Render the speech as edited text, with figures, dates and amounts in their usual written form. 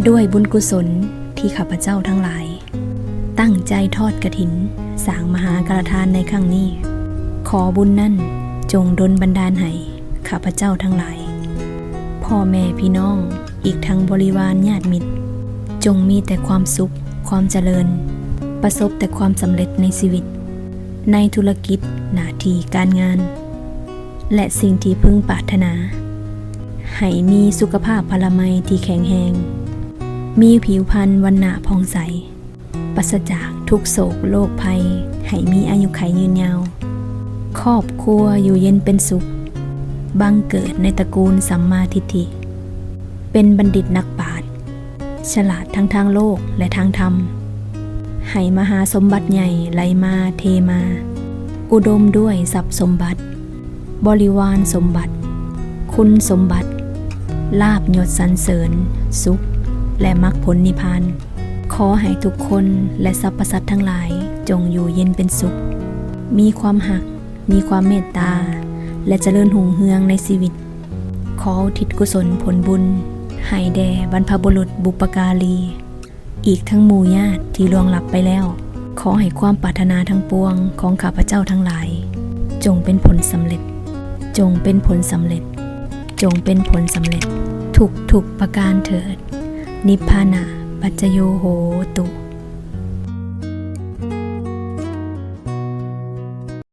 ด้วยบุญกุศลที่ข้าพเจ้าทั้งหลายตั้งใจทอดกฐินสร้างมหากฐานในครั้งนี้ขอบุญนั่นจงดลบันดาลให้ข้าพเจ้าทั้งหลายพ่อแม่พี่น้องอีกทั้งบริวารญาติมิตรจงมีแต่ความสุขความเจริญประสบแต่ความสำเร็จในชีวิตในธุรกิจหน้าที่การงานและสิ่งที่พึงปรารถนาให้มีสุขภาพพลามัยที่แข็งแรงมีผิวพรรณวรรณะผ่องใสปราศจากทุกโศกโรคภัยให้มีอายุขัยยืนยาวครอบครัวอยู่เย็นเป็นสุขบังเกิดในตระกูลสัมมาทิฏฐิเป็นบัณฑิตนักปราชญ์ฉลาดทั้งทางโลกและทางธรรมให้มหาสมบัติใหญ่ไหลมาเทมาอุดมด้วยทรัพย์สมบัติบริวารสมบัติคุณสมบัติลาภยศสรรเสริญสุขและมรรคผลนิพพานขอให้ทุกคนและสรรพสัตว์ทั้งหลายจงอยู่เย็นเป็นสุขมีความหักมีความเมตตาและเจริญหุ่งเฮืองในชีวิตขออุทิศกุศลผลบุญให้แด่บรรพบุรุษบุปการีอีกทั้งหมู่ญาติที่ล่วงลับไปแล้วขอให้ความปรารถนาทั้งปวงของข้าพเจ้าทั้งหลายจงเป็นผลสำเร็จจงเป็นผลสำเร็จจงเป็นผลสำเร็จทุกประการเถิดนิพพานะปัจจโยโหตุ